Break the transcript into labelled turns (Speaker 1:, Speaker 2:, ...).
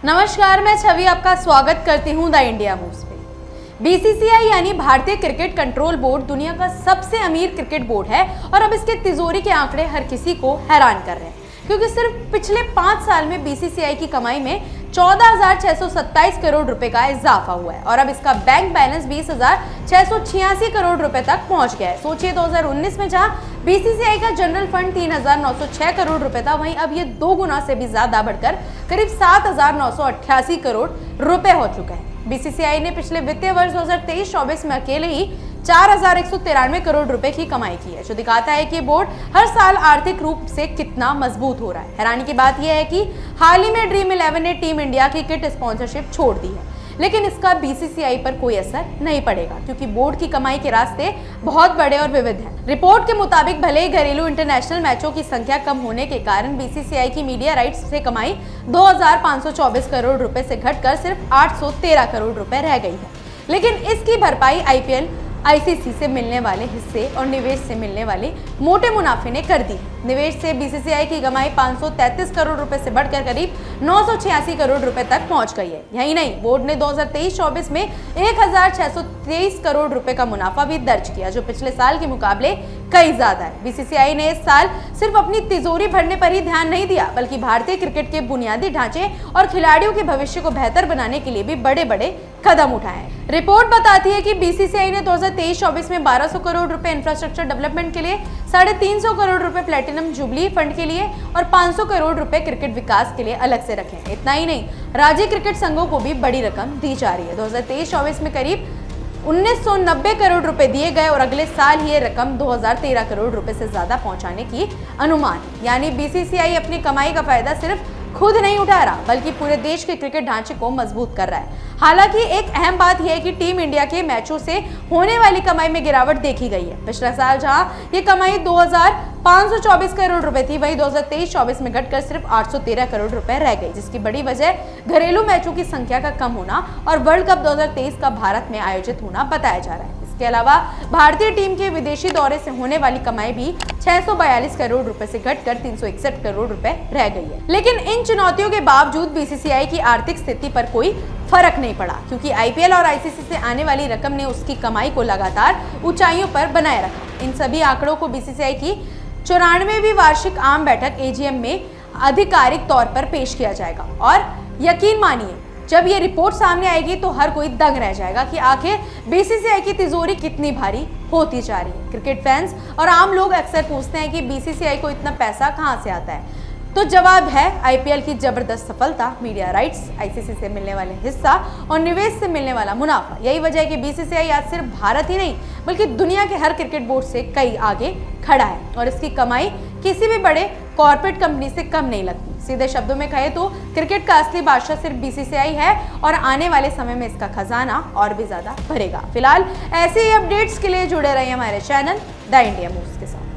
Speaker 1: नमस्कार, मैं छवि आपका स्वागत करती हूं द इंडिया मूव्स पे। बीसीसीआई यानी भारतीय क्रिकेट कंट्रोल बोर्ड दुनिया का सबसे अमीर क्रिकेट बोर्ड है और अब इसके तिजोरी के आंकड़े हर किसी को हैरान कर रहे हैं, क्योंकि सिर्फ पिछले 5 साल में बीसीसीआई की कमाई में 14,627 करोड़ रुपए का इजाफा हुआ है और अब इसका बैंक बैलेंस 20,686 करोड़ रुपए तक पहुंच गया है। सोचिए, 2019 में जहां बीसीसीआई का जनरल फंड 3,906 करोड़ रुपए था, वहीं अब ये 2 गुना से भी ज्यादा बढ़कर करीब 7,988 करोड़ रुपए हो चुका है। बीसीसीआई ने पिछले वित्तीय वर्ष 2023-24 में अकेले ही 4,193 करोड़ रुपए की कमाई की है, जो दिखाता है कि बोर्ड हर साल आर्थिक रूप से कितना मजबूत हो रहा है। हैरानी की बात यह है कि हाल ही में ड्रीम 11 ने टीम इंडिया की किट स्पॉन्सरशिप छोड़ दी है, लेकिन इसका बीसीसीआई पर कोई असर नहीं पड़ेगा, क्योंकि बोर्ड की कमाई के रास्ते बहुत बड़े और विविध हैं। रिपोर्ट के मुताबिक भले ही घरेलू इंटरनेशनल मैचों की संख्या कम होने के कारण बीसीसीआई की मीडिया राइट्स से कमाई 2,524 करोड़ रुपए से घटकर सिर्फ 813 करोड़ रुपए रह गई है, लेकिन इसकी भरपाई आईपीएल, आईसीसी से मिलने वाले हिस्से और निवेश से मिलने वाले मोटे मुनाफे ने कर दी। निवेश से बीसीसीआई की कमाई 533 करोड़ रुपए से बढ़कर करीब 986 करोड़ रुपए तक पहुंच गई है। यही नहीं, बोर्ड ने 2023-24 में 1,623 करोड़ रुपए का मुनाफा भी दर्ज किया, जो पिछले साल के मुकाबले कई ज्यादा है। बीसीसीआई ने इस साल सिर्फ अपनी तिजोरी भरने पर ही ध्यान नहीं दिया, बल्कि भारतीय क्रिकेट के बुनियादी ढांचे और खिलाड़ियों के भविष्य को बेहतर बनाने के लिए भी बड़े बड़े कदम उठाए। रिपोर्ट बताती है कि बीसीसीआई ने 2023-24 में 1,200 करोड़ रुपए इंफ्रास्ट्रक्चर डेवलपमेंट के लिए, 350 करोड़ रुपए प्लेटिनम जुबली फंड के लिए और 500 करोड़ रुपए क्रिकेट विकास के लिए अलग से रखे। इतना ही नहीं, राज्य क्रिकेट संघों को भी बड़ी रकम दी जा रही है। 2023-24 में करीब 1,990 करोड़ रुपए दिए गए और अगले साल ये रकम 2,013 करोड़ रुपए से ज्यादा पहुंचाने की अनुमान। यानी बीसीसीआई अपनी कमाई का फायदा सिर्फ खुद नहीं उठा रहा, बल्कि पूरे देश के क्रिकेट ढांचे को मजबूत कर रहा है। हालांकि एक अहम बात यह है कि टीम इंडिया के मैचों से होने वाली कमाई में गिरावट देखी गई है। पिछले साल जहां ये कमाई 2,524 करोड़ रुपए थी, वहीं 2023-24 में घटकर सिर्फ 813 करोड़ रुपए रह गई, जिसकी बड़ी वजह घरेलू मैचों की संख्या का कम होना और वर्ल्ड कप 2023 का भारत में आयोजित होना बताया जा रहा है। इसके अलावा भारतीय टीम के विदेशी दौरे से होने वाली कमाई भी 642 करोड़ रुपए से घटकर 361 करोड़ रुपए रह गई है। लेकिन इन चुनौतियों के बावजूद बीसीसीआई की आर्थिक स्थिति पर कोई फर्क नहीं पड़ा, क्योंकि आईपीएल और आईसीसी से आने वाली रकम ने उसकी कमाई को लगातार ऊंचाइयों पर बनाए रखा। इन सभी आंकड़ों को बीसीसीआई की 94वीं वार्षिक आम बैठक एजीएम में आधिकारिक तौर पर पेश किया जाएगा और यकीन मानिए, जब ये रिपोर्ट सामने आएगी तो हर कोई दंग रह जाएगा कि आखिर बीसीसीआई की तिजोरी कितनी भारी होती जा रही है। क्रिकेट फैंस और आम लोग अक्सर पूछते हैं कि बीसीसीआई को इतना पैसा कहां से आता है, तो जवाब है आईपीएल की जबरदस्त सफलता, मीडिया राइट्स, आईसीसी से मिलने वाले हिस्सा और निवेश से मिलने वाला मुनाफा। यही वजह है कि बीसीसीआई आज सिर्फ भारत ही नहीं, बल्कि दुनिया के हर क्रिकेट बोर्ड से कई आगे खड़ा है और इसकी कमाई किसी भी बड़े कॉर्पोरेट कंपनी से कम नहीं लगती। सीधे शब्दों में कहे तो क्रिकेट का असली बादशाह सिर्फ बीसीसीआई है और आने वाले समय में इसका खजाना और भी ज्यादा भरेगा। फिलहाल ऐसे ही अपडेट्स के लिए जुड़े रहिए हमारे चैनल द इंडिया मूव्स के साथ।